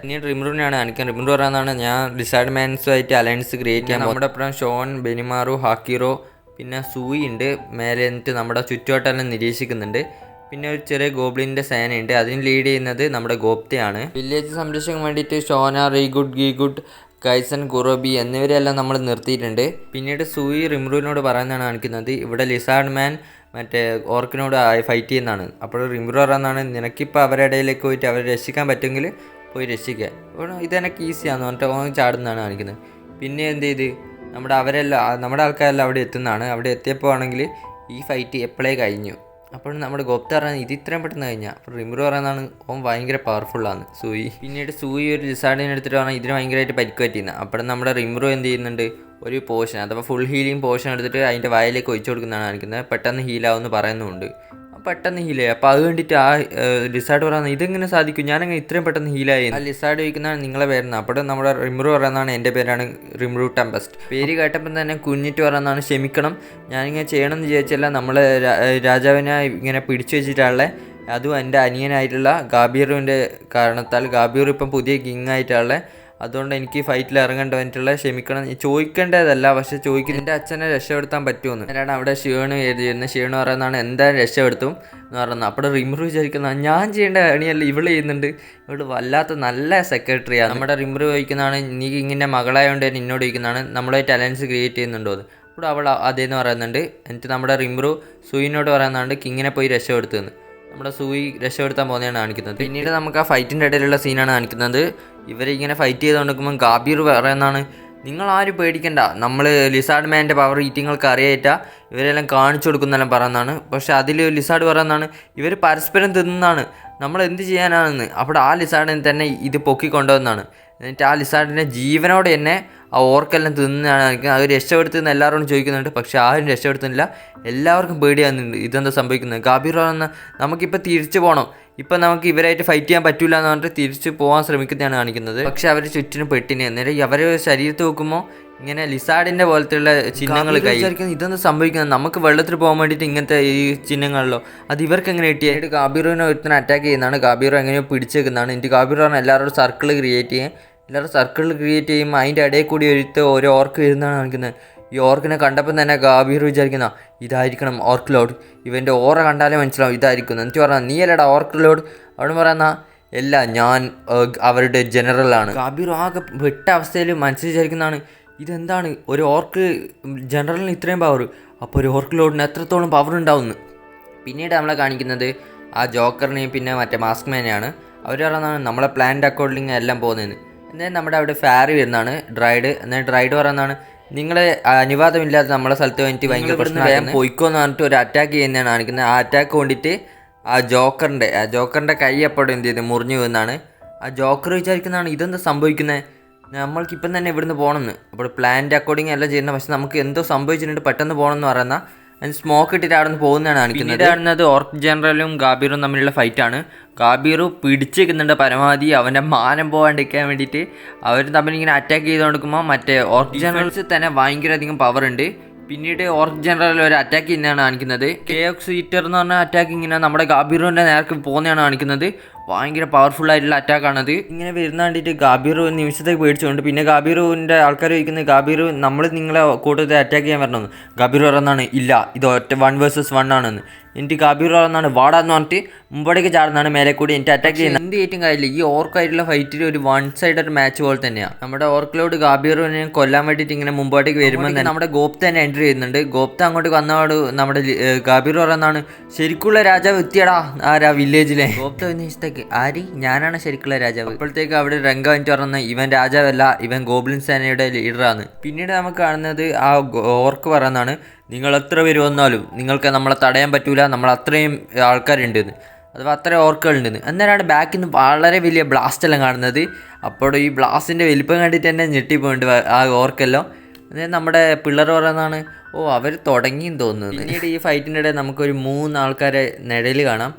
പിന്നീട് റിമ്രുവിനെയാണ് കാണിക്കുന്നത്. റിമ്രു പറയാനാണ് ഞാൻ ലിസാർഡ് മാൻസുമായിട്ട് അലയൻസ് ക്രിയേറ്റ് ചെയ്യാൻ. നമ്മുടെ അപ്പുറം ഷോൺ, ബെനിമാറു, ഹാക്കിറോ പിന്നെ സൂയി ഉണ്ട്. മേലെ എന്നിട്ട് നമ്മുടെ ചുറ്റുവട്ടെല്ലാം നിരീക്ഷിക്കുന്നുണ്ട്. പിന്നെ ഒരു ചെറിയ ഗോബ്ലിൻ്റെ സേനയുണ്ട്. അതിന് ലീഡ് ചെയ്യുന്നത് നമ്മുടെ ഗോപ്തയാണ്. വില്ലേജ് സംരക്ഷിക്കാൻ വേണ്ടിയിട്ട് ഷോന, റീഗുഡ്, ഗീഗുഡ്, കൈസൻ, കുറോബി എന്നിവരെല്ലാം നമ്മൾ നിർത്തിയിട്ടുണ്ട്. പിന്നീട് സൂയി റിമ്രുവിനോട് പറയുന്നതാണ് കാണിക്കുന്നത് ഇവിടെ ലിസാർഡ് മാൻ മറ്റേ ഓർക്കിനോട് ഫൈറ്റ് ചെയ്യുന്നതാണ്. അപ്പോൾ റിമ്രു പറയുന്നതാണ് നിനക്കിപ്പോൾ അവരുടെ ഇടയിലേക്ക് പോയിട്ട് അവരെ രക്ഷിക്കാൻ പറ്റുമെങ്കിൽ പോയി രക്ഷിക്കുക. അപ്പോൾ ഇതെനിക്ക് ഈസിയാണെന്ന് പറഞ്ഞിട്ട് ഓൻ ചാടുന്നതാണ് കാണിക്കുന്നത്. പിന്നെ എന്ത് ചെയ്ത് നമ്മുടെ ആൾക്കാരെല്ലാം അവിടെ എത്തുന്നതാണ്. അവിടെ എത്തിയപ്പോൾ ആണെങ്കിൽ ഈ ഫൈറ്റ് എപ്പോഴേ കഴിഞ്ഞു. അപ്പോൾ നമ്മുടെ ഗോപ്ത പറയുന്നത് ഇത് ഇത്രയും പെട്ടെന്ന് കഴിഞ്ഞാൽ. അപ്പോൾ റിമ്രു പറയുന്നതാണ് ഓൻ ഭയങ്കര പവർഫുള്ളാണ് സൂയി. പിന്നീട് സൂയി ഒരു ലിസാർഡിനെ എടുത്തിട്ട് പറഞ്ഞാൽ ഇതിന് ഭയങ്കരമായിട്ട് പരിക്ക് പറ്റിയിരുന്നത്. അപ്പോൾ നമ്മുടെ റിമ്രു എന്ത് ചെയ്യുന്നുണ്ട്, ഒരു പോഷൻ അഥവാ ഫുൾ ഹീലിംഗ് പോഷൻ എടുത്തിട്ട് അതിൻ്റെ വായിലേക്ക് ഒഴിച്ചു കൊടുക്കുന്നതാണ് കാണിക്കുന്നത്. പെട്ടെന്ന് ഹീലാവുമെന്ന് പറയുന്നുമുണ്ട്. പെട്ടെന്ന് ഹീലായി. അപ്പോൾ അത് കണ്ടിട്ട് ആ ലിസാർഡ് പറയുന്നത് ഇതെങ്ങനെ സാധിക്കും, ഞാനങ്ങനെ ഇത്രയും പെട്ടെന്ന് ഹീലായി. ആ ലിസാർഡ് ചോദിക്കുന്നതാണ് നിങ്ങളെ പേരെന്ന്. അപ്പോൾ നമ്മുടെ റിമ്രു പറയുന്നതാണ് എൻ്റെ പേരാണ് റിമ്രു ടെമ്പസ്റ്റ്. പേര് കേട്ടപ്പം തന്നെ കുഞ്ഞിട്ട് പറയുന്നതാണ് ക്ഷമിക്കണം, ഞാനിങ്ങനെ ചെയ്യണമെന്ന് വിചാരിച്ചല്ല, നമ്മളെ രാജാവിനെ ഇങ്ങനെ പിടിച്ചു വെച്ചിട്ടുള്ള അതും എൻ്റെ അനിയനായിട്ടുള്ള ഗാബീറുവിൻ്റെ കാരണത്താൽ. ഗാബീർ ഇപ്പം പുതിയ കിങ് ആയിട്ടുള്ള, അതുകൊണ്ട് എനിക്ക് ഫൈറ്റിൽ ഇറങ്ങേണ്ടി വന്നിട്ടുള്ള ക്ഷമിക്കണം. ചോദിക്കേണ്ടതല്ല, പക്ഷെ ചോദിക്കുന്നത് എൻ്റെ അച്ഛനെ രക്ഷപ്പെടുത്താൻ പറ്റുമെന്ന്. ഞാനാണ് അവിടെ ശിവണ് എഴുതിയിരുന്നത്. ശിവണ് പറയുന്നതാണ് എന്തായാലും രക്ഷപ്പെടുത്തും എന്ന് പറയുന്നത്. അപ്പോൾ റിമ്രു വിചാരിക്കുന്നതാണ് ഞാൻ ചെയ്യേണ്ട പണിയല്ല ഇവള് ചെയ്യുന്നുണ്ട്, ഇവള് വല്ലാത്ത നല്ല സെക്രട്ടറിയാണ്. നമ്മുടെ റിമ്രു ചോദിക്കുന്നതാണ് നീ ഇങ്ങനെ മകളായതുകൊണ്ട് തന്നെ എന്നോട് ചോദിക്കുന്നതാണ് നമ്മളായിട്ട് അലയൻസ് ക്രിയേറ്റ് ചെയ്യുന്നുണ്ടോ എന്ന്. അപ്പോൾ അവൾ അതേന്ന് പറയുന്നുണ്ട്. എന്നിട്ട് നമ്മുടെ റിമ്രു സൂയിനോട് പറയുന്നുണ്ട് കിങ്ങിനെ പോയി രക്ഷപ്പെടുത്തുമെന്ന്. നമ്മുടെ സൂയി രക്ഷപ്പെടുത്താൻ പോകുന്നതാണ് കാണിക്കുന്നത്. പിന്നീട് നമുക്ക് ആ ഫൈറ്റിൻ്റെ ഇടയിലുള്ള സീനാണ് കാണിക്കുന്നത്. ഇവരിങ്ങനെ ഫൈറ്റ് ചെയ്തുകൊണ്ടിരിക്കുമ്പോൾ ഗാബീർ പറയുന്നതാണ് നിങ്ങളാരും പേടിക്കണ്ട, നമ്മൾ ലിസാർഡ് മാൻ്റെ പവർ ഈറ്റിങ്ങൾക്ക് അറിയായിട്ടാ ഇവരെല്ലാം കാണിച്ചു കൊടുക്കുന്നെല്ലാം പറയുന്നതാണ്. പക്ഷേ അതിൽ ലിസാർഡ് പറയുന്നതാണ് ഇവർ പരസ്പരം തിന്നുന്നതാണ്, നമ്മൾ എന്ത് ചെയ്യാനാണെന്ന്. അപ്പോൾ ആ ലിസാർഡിനെ തന്നെ ഇത് പൊക്കിക്കൊണ്ടുവന്നാണ്. എന്നിട്ട് ആ ലിസാർഡിൻ്റെ ജീവനോടെ തന്നെ ആ ഓർക്കെല്ലാം തിന്നാണ് കാണിക്കുന്നത്. അത് രക്ഷപ്പെടുത്തുന്ന എല്ലാവരോടും ചോദിക്കുന്നുണ്ട്, പക്ഷേ ആരും രക്ഷപ്പെടുത്തുന്നില്ല. എല്ലാവർക്കും പേടിയാകുന്നുണ്ട് ഇതെന്താ സംഭവിക്കുന്നത്. ഗാബീർ പറയുന്ന നമുക്കിപ്പോൾ തിരിച്ചു പോകണം, ഇപ്പം നമുക്ക് ഇവരായിട്ട് ഫൈറ്റ് ചെയ്യാൻ പറ്റില്ല എന്ന് പറഞ്ഞിട്ട് തിരിച്ച് പോകാൻ ശ്രമിക്കുന്നതാണ് കാണിക്കുന്നത്. പക്ഷേ അവർ ചുറ്റിനും പെട്ടിനെ. അന്നേരം അവരെ ശരീരത്ത് നോക്കുമ്പോൾ ഇങ്ങനെ ലിസാർഡിൻ്റെ പോലത്തെയുള്ള ചിഹ്നങ്ങൾ വിചാരിക്കുന്നത് ഇതൊന്നും സംഭവിക്കുന്നത് നമുക്ക് വെള്ളത്തിൽ പോകാൻ വേണ്ടിയിട്ട് ഇങ്ങനത്തെ ഈ ചിഹ്നങ്ങളല്ലോ, അത് ഇവർക്ക് എങ്ങനെ കിട്ടിയായിട്ട് ഗാബീറിനെ ഒരുത്തനെ അറ്റാക്ക് ചെയ്യുന്നതാണ്. ഗാബീർ എങ്ങനെയോ പിടിച്ചേക്കുന്നതാണ്. എന്നിട്ട് ഗാബീർ പറഞ്ഞാൽ എല്ലാവരും സർക്കിൾ ക്രിയേറ്റ് ചെയ്യുമ്പോൾ അതിൻ്റെ ഇടയിൽ കൂടി ഓരോ ഓർക്ക് വരുന്നതാണ് കാണിക്കുന്നത്. ഈ ഓർക്കിനെ കണ്ടപ്പോൾ തന്നെ ഗാബീർ വിചാരിക്കുന്ന ഇതായിരിക്കണം ഓർക്ക് ലോഡ്, ഇവൻ്റെ ഓറ കണ്ടാലേ മനസ്സിലാവും ഇതായിരിക്കും. എന്നിട്ട് പറഞ്ഞാൽ നീ അല്ലടാ ഓർക്ക് ലോഡ്. അവിടെ പറയുന്ന അല്ല ഞാൻ അവരുടെ ജനറലാണ്. ഗാബീർ ആകെ വെട്ട അവസ്ഥയിൽ മനസ്സിൽ വിചാരിക്കുന്നതാണ് ഇതെന്താണ് ഒരു ഓർക്ക് ജനറലിന് ഇത്രയും പവർ, അപ്പോൾ ഒരു ഓർക്ക് ലോഡിന് എത്രത്തോളം പവർ ഉണ്ടാവുമെന്ന്. പിന്നീട് നമ്മളെ കാണിക്കുന്നത് ആ ജോക്കറിനെയും പിന്നെ മറ്റേ മാസ്ക് മാനെയാണ്. അവർ പറയുന്നതാണ് നമ്മളെ പ്ലാൻഡ് അക്കോർഡിങ് എല്ലാം പോകുന്നതെന്ന്. എന്നാൽ നമ്മുടെ അവിടെ ഫാരി വരുന്നതാണ് ഡ്രൈഡ്. എന്നാൽ ഡ്രൈഡ് പറയുന്നതാണ് നിങ്ങളെ അനുവാദമില്ലാതെ നമ്മളെ സ്ഥലത്ത് വേണ്ടിയിട്ട് ഭയങ്കര പ്രശ്നം വേഗം പൊയ്ക്കോന്ന് പറഞ്ഞിട്ട് ഒരു അറ്റാക്ക് ചെയ്യുന്നതാണ് കാണിക്കുന്നത്. ആ അറ്റാക്ക് കൊണ്ടിട്ട് ആ ജോക്കറിൻ്റെ കൈ എപ്പോഴും എന്ത് ചെയ്ത് മുറിഞ്ഞു പോകുന്നതാണ്. ആ ജോക്കർ വിചാരിക്കുന്നതാണ് ഇതെന്താ സംഭവിക്കുന്നത്, നമ്മൾക്കിപ്പം തന്നെ ഇവിടുന്ന് പോകണമെന്ന്. അപ്പോൾ പ്ലാൻ്റെ അക്കോർഡിങ് അല്ല ചെയ്യുന്നത്, പക്ഷെ നമുക്ക് എന്തോ സംഭവിച്ചിട്ടുണ്ട് പെട്ടെന്ന് പോകണമെന്ന് പറയുന്ന അതിന് സ്മോക്ക് ഇട്ടിട്ട് അവിടെ നിന്ന് പോകുന്നതാണ് കാണിക്കുന്നത്. കാണുന്നത് ഓർക്ക് ജനറലും ഗാബീറും തമ്മിലുള്ള ഫൈറ്റാണ്. ഗാബീർ പിടിച്ചേക്കുന്നുണ്ട് പരമാവധി അവൻ്റെ മാനം പോകാണ്ടിരിക്കാൻ വേണ്ടിയിട്ട്. അവർ തമ്മിലിങ്ങനെ അറ്റാക്ക് ചെയ്ത് കൊടുക്കുമ്പോൾ മറ്റേ ഓർക്ക് ജനറൽസ് തന്നെ ഭയങ്കര അധികം പവർ ഉണ്ട്. പിന്നീട് ഓർക്ക് ജനറൽ ഒരു അറ്റാക്ക് ചെയ്യുന്നതാണ് കാണിക്കുന്നത്. KOX ഈറ്റർ എന്ന് പറഞ്ഞ അറ്റാക്ക് ഇങ്ങനെ നമ്മുടെ ഗാബീറിൻ്റെ നേർക്ക് പോകുന്നതാണ് കാണിക്കുന്നത്. ഭയങ്കര പവർഫുൾ ആയിട്ടുള്ള അറ്റാക്കാണത്. ഇങ്ങനെ വരുന്ന കണ്ടിട്ട് ഗാബീർ നിമിഷത്തേക്ക് പേടിച്ചുകൊണ്ട് പിന്നെ ഗാബീറിൻ്റെ ആൾക്കാർ ചോദിക്കുന്നത് ഗാബീർ നമ്മൾ നിങ്ങളെ കൂട്ടത്തിൽ അറ്റാക്ക് ചെയ്യാൻ വരണമെന്ന്. ഗാബീർ പറയുന്നതാണ് ഇല്ല ഇത് ഒറ്റ 1 vs 1 ആണെന്ന്. എനിക്ക് ഗാബീർ പറയുന്നതാണ് വാടാന്ന് പറഞ്ഞിട്ട് മുമ്പോട്ടേക്ക് ചാടുന്നതാണ് മേലെ കൂടി എനിക്ക് അറ്റാക്ക് ചെയ്യുന്നത്. എന്ത് ഏറ്റവും കാര്യമില്ല ഈ ഓർക്കായിട്ടുള്ള ഫൈറ്റിൽ ഒരു 1 sided മാച്ച് പോലെ തന്നെയാണ്. നമ്മുടെ ഓർക്കിലോട് ഗാബീറിനെ കൊല്ലാൻ വേണ്ടിയിട്ട് ഇങ്ങനെ മുമ്പോട്ടേക്ക് വരുമ്പോൾ തന്നെ നമ്മുടെ ഗോപ്ത തന്നെ എൻട്രി ചെയ്യുന്നുണ്ട്. ഗോപ്ത അങ്ങോട്ട് വന്നതോട് നമ്മുടെ ഗാബീർ പറയുന്നതാണ് ശരിക്കുള്ള രാജാവ് എത്തിയടാ ആരാ വില്ലേജിലെ. ഗോപ്ത വന്നിഷ്ടേക്ക് ആര് ഞാനാണ് ശരിക്കുള്ള രാജാവ്. അപ്പോഴത്തേക്ക് അവിടെ രംഗ വന്നിട്ട് പറഞ്ഞ ഇവൻ രാജാവല്ല ഇവൻ ഗോബ്ലിൻ സേനയുടെ ലീഡറാണ്. പിന്നീട് നമുക്ക് കാണുന്നത് ആ ഓർക്ക് പറയുന്നതാണ് നിങ്ങൾ എത്ര പേര് വന്നാലും നിങ്ങൾക്ക് നമ്മളെ തടയാൻ പറ്റൂല, നമ്മൾ അത്രയും ആൾക്കാരുണ്ടെന്ന്, അഥവാ അത്രയും ഓർക്കുകളുണ്ടെന്ന്. അന്നേരമാണ് ബാക്കിൽ നിന്ന് വളരെ വലിയ ബ്ലാസ്റ്റ് എല്ലാം കാണുന്നത്. അപ്പോൾ ഈ ബ്ലാസ്റ്റിൻ്റെ വലിപ്പം കണ്ടിട്ട് തന്നെ ഞെട്ടിപ്പോയിട്ടുണ്ട് ആ ഓർക്കെല്ലാം. അതായത് നമ്മുടെ പിള്ളേർ പറയുന്നതാണ് അവർ തുടങ്ങിയെന്ന് തോന്നുന്നത്. പിന്നീട് ഈ ഫൈറ്റിൻ്റെ ഇടയിൽ നമുക്കൊരു 3 ആൾക്കാരെ നിഴൽ കാണാം.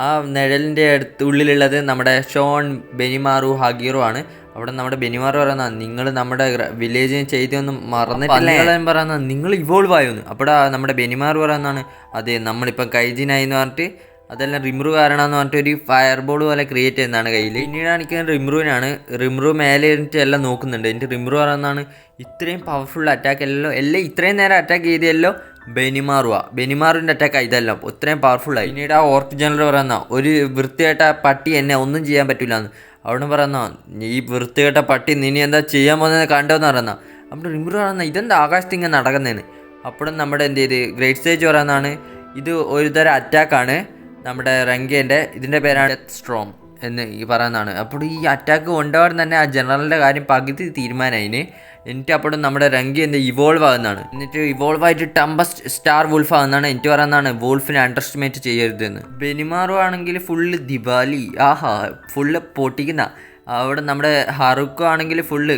ആ നിഴലിൻ്റെ ഉള്ളിലുള്ളത് നമ്മുടെ ഷോൺ, ബെനിമാറു, ഹഗീറോ ആണ്. അവിടെ നമ്മുടെ ബെനിമാറു പറയുന്ന നിങ്ങൾ നമ്മുടെ വില്ലേജിന് ചെയ്തൊന്നും മറന്നിട്ടില്ല പറയുന്നത് നിങ്ങൾ ഇവോൾവ് ആയെന്ന്. അപ്പോൾ നമ്മുടെ ബെനിമാറു പറയുന്നതാണ് അതെ നമ്മളിപ്പം കൈജിനായി എന്ന് പറഞ്ഞിട്ട് അതെല്ലാം റിമ്രു കാരണമെന്ന് പറഞ്ഞിട്ട് ഒരു ഫയർ ബോൾ പോലെ ക്രിയേറ്റ് ചെയ്യുന്നതാണ് കയ്യിൽ. പിന്നീട് കാണിക്കുന്നത് റിമ്രുവിനാണ്. റിമ്രു മേലെ ഇരുന്നിട്ട് എല്ലാം നോക്കുന്നുണ്ട്. എന്നിട്ട് റിമ്രു പറയുന്നതാണ് ഇത്രയും പവർഫുൾ അറ്റാക്ക് എല്ലാം ഇത്രയും നേരം അറ്റാക്ക് ചെയ്തല്ലോ ബെനിമാറുവിൻ്റെ അറ്റാക്ക് ഇതെല്ലാം ഇത്രയും പവർഫുള്ളായി. പിന്നീട് ആ ഓർക്ക് ജനറൽ പറയുന്ന ഒരു വൃത്തികെട്ട പട്ടി എന്നെ ഒന്നും ചെയ്യാൻ പറ്റില്ല എന്ന്. അവിടെ പറയുന്ന ഈ വൃത്തികെട്ട പട്ടി നിനി എന്താ ചെയ്യാൻ പോകുന്നത് കണ്ടോന്ന് പറയുന്ന. അപ്പോൾ റിമ്രു പറയുന്ന ഇതെന്താ ആകാശത്ത് ഇങ്ങനെ നടക്കുന്നതെന്ന്. അപ്പോഴും നമ്മുടെ എന്ത് ചെയ്ത് ഗ്രേറ്റ് സ്റ്റേജ് പറയുന്നതാണ് ഇത് ഒരു തരം അറ്റാക്കാണ് നമ്മുടെ റങ്കേൻ്റെ, ഇതിൻ്റെ പേരാണ് ഡെത്ത് സ്ട്രോം എന്ന് പറയുന്നതാണ്. അപ്പോൾ ഈ അറ്റാക്ക് കൊണ്ടുപോകാൻ തന്നെ ആ ജനറലിൻ്റെ കാര്യം പകുതി തീരുമാനമായിന്. എന്നിട്ട് അപ്പോഴും നമ്മുടെ റങ്കി എന്ത് ഇവോൾവ് ആകുന്നതാണ്. എന്നിട്ട് ഇവോൾവ് ആയിട്ട് ടംബസ്റ്റ് സ്റ്റാർ വുൾഫ് ആകുന്നതാണ്. എനിക്ക് പറയുന്നതാണ് വോൾഫിനെ അണ്ടർ എസ്റ്റിമേറ്റ് ചെയ്യരുതെന്ന്. ബെനിമാറു ആണെങ്കിൽ ഫുള്ള് ദിവാലി ഫുള്ള് പൊട്ടിക്കുന്ന. അവിടെ നമ്മുടെ ഹറുക്കോ ആണെങ്കിൽ ഫുള്ള്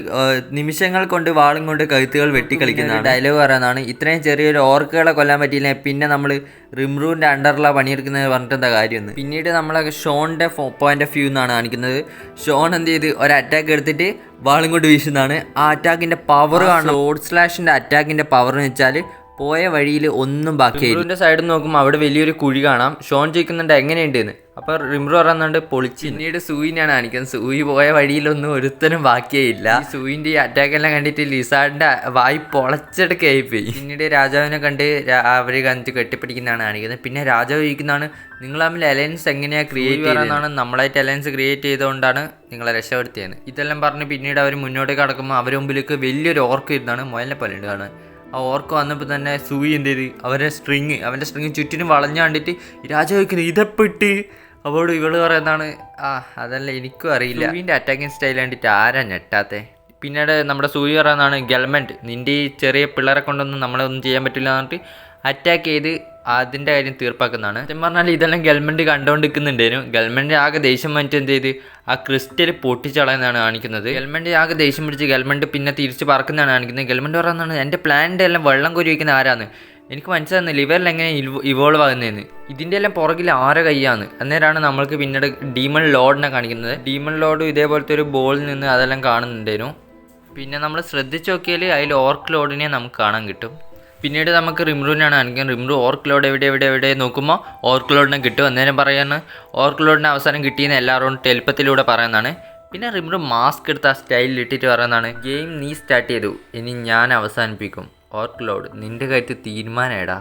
നിമിഷങ്ങൾ കൊണ്ട് വാളും കൊണ്ട് കഴുത്തുകൾ വെട്ടിക്കളിക്കുന്നതാണ്. ഡയലോഗ് പറയുന്നതാണ് ഇത്രയും ചെറിയൊരു ഓർക്കുകളെ കൊല്ലാൻ പറ്റിയില്ല, പിന്നെ നമ്മൾ റിമ്രുവിൻ്റെ അണ്ടറിലാണ് പണിയെടുക്കുന്നത് പറഞ്ഞിട്ട് എന്താ കാര്യമെന്ന്. പിന്നീട് നമ്മളെ ഷോണിൻ്റെ പോയിന്റ് ഓഫ് വ്യൂ എന്നാണ് കാണിക്കുന്നത്. ഷോൺ എന്ത് ചെയ്ത് ഒരു അറ്റാക്ക് എടുത്തിട്ട് വാളും കൊണ്ട് വീശുന്നതാണ്. ആ അറ്റാക്കിൻ്റെ പവർ കാണണം. ലോഡ് സ്ലാഷിൻ്റെ അറ്റാക്കിൻ്റെ പവർ എന്ന് വെച്ചാൽ പോയ വഴിയിൽ ഒന്നും ബാക്കിയായി. റിമ്രുവിൻ്റെ സൈഡിൽ നോക്കുമ്പോൾ അവിടെ വലിയൊരു കുഴി കാണാം. ഷോൺ ചോദിക്കുന്നുണ്ട് എങ്ങനെയുണ്ടെന്ന്. അപ്പോൾ റിമ്രു പറയുന്നുണ്ട് പൊളിച്ച്. പിന്നീട് സൂയിനാണ് കാണിക്കുന്നത്. സൂയി പോയ വഴിയിലൊന്നും ഒരുത്തനും ബാക്കിയായില്ല. സൂയിൻ്റെ ഈ അറ്റാക്കെല്ലാം കണ്ടിട്ട് ലിസാഡിൻ്റെ വായി പൊളച്ചെടുക്കായിപ്പോയി. പിന്നീട് രാജാവിനെ കണ്ട് അവർ കണ്ടിട്ട് കെട്ടിപ്പിടിക്കുന്നതാണ് കാണിക്കുന്നത്. പിന്നെ രാജാവ് ചോദിക്കുന്നതാണ് നിങ്ങൾ തമ്മിൽ അലയൻസ് എങ്ങനെയാണ് ക്രിയേറ്റ് ചെയ്യുന്നതാണ്. നമ്മളായിട്ട് അലയൻസ് ക്രിയേറ്റ് ചെയ്തുകൊണ്ടാണ് നിങ്ങളെ രക്ഷപ്പെടുത്തിയത്. ഇതെല്ലാം പറഞ്ഞ് പിന്നീട് അവർ മുന്നോട്ട് കടക്കുമ്പോൾ അവരുടെ മുമ്പിലേക്ക് വലിയൊരു ഓർക്ക് ഇരുന്നാണ് മുയലിനെ പോലെ ഉണ്ട് കാണാൻ. ആ ഓർക്ക് വന്നപ്പോൾ തന്നെ സൂയി എന്ത് ചെയ്ത് അവൻ്റെ സ്ട്രിങ് ചുറ്റിനും വളഞ്ഞു കണ്ടിട്ട് രാജാവ് ചോദിക്കുന്നത് ഇതെപ്പെട്ട്. അപ്പോൾ ഇവള് പറയുന്നതാണ് അതല്ല എനിക്കും അറിയില്ല. സൂയിൻ്റെ അറ്റാക്കിങ് സ്റ്റൈൽ കണ്ടിട്ട് ആരാ ഞെട്ടാത്തെ. പിന്നീട് നമ്മുടെ സൂയി പറയുന്നതാണ് ഗവൺമെൻറ് നിൻ്റെ ഈ ചെറിയ പിള്ളേരെ കൊണ്ടൊന്നും നമ്മളൊന്നും ചെയ്യാൻ പറ്റില്ല എന്ന് പറഞ്ഞിട്ട് അറ്റാക്ക് ചെയ്ത് അതിൻ്റെ കാര്യം തീർപ്പാക്കുന്നതാണ്. സത്യം പറഞ്ഞാൽ ഇതെല്ലാം ഗവൺമെൻറ് കണ്ടുകൊണ്ടിരിക്കുന്നുണ്ടായിരുന്നു. ഗവൺമെൻറ് ആകെ ദേഷ്യം വന്നിട്ട് എന്ത് ചെയ്ത് ആ ക്രിസ്റ്റൽ പൊട്ടിച്ചളയെന്നാണ് കാണിക്കുന്നത്. ഗവൺമെൻറ് ആകെ ദേഷ്യം പിടിച്ച് ഗവൺമെൻറ് പിന്നെ തിരിച്ച് പറക്കുന്നതാണ് കാണിക്കുന്നത്. ഗവൺമെൻറ് പറയുന്നതാണ് എൻ്റെ പ്ലാനിൻ്റെ എല്ലാം വെള്ളം കോരി വയ്ക്കുന്ന ആരാന്ന് എനിക്ക് മനസ്സിലാകുന്നില്ല, ഇവരെല്ലാം എങ്ങനെ ഇവോൾവ് ആകുന്നതെന്ന്. ഇതിൻ്റെ എല്ലാം പുറകിൽ ആരെ കയ്യാണ്. അന്നേരമാണ് നമ്മൾക്ക് പിന്നീട് ഡീമൺ ലോഡിനെ കാണിക്കുന്നത്. ഡീമൺ ലോഡ് ഇതേപോലത്തെ ഒരു ബോളിൽ നിന്ന് അതെല്ലാം കാണുന്നുണ്ടായിരുന്നു. പിന്നെ നമ്മൾ ശ്രദ്ധിച്ച് നോക്കിയാൽ അതിൽ ഓർക്ക് ലോഡിനെ നമുക്ക് കാണാൻ കിട്ടും. പിന്നീട് നമുക്ക് റിമ്രുവിനാണ് കാണിക്കുന്നത്. റിമ്രു ഓർക്ക് ലോഡ് എവിടെ നോക്കുമ്പോൾ ഓർക്ക് ലോഡിനെ കിട്ടും. അന്നേരം പറയുന്നത് ഓർക്ക് ലോഡിന് അവസാനം കിട്ടിയെന്ന് എല്ലാവരോടും ടെലിപ്പത്തിലൂടെ പറയുന്നതാണ്. പിന്നെ റിമ്രു മാസ്ക് എടുത്ത് ആ സ്റ്റൈലിൽ ഇട്ടിട്ട് പറയുന്നതാണ് ഗെയിം നീ സ്റ്റാർട്ട് ചെയ്തു, ഇനി ഞാൻ അവസാനിപ്പിക്കും. ഓർക്ക് ലോഡ് നിൻ്റെ കാര്യത്തിൽ തീരുമാനമേടാ.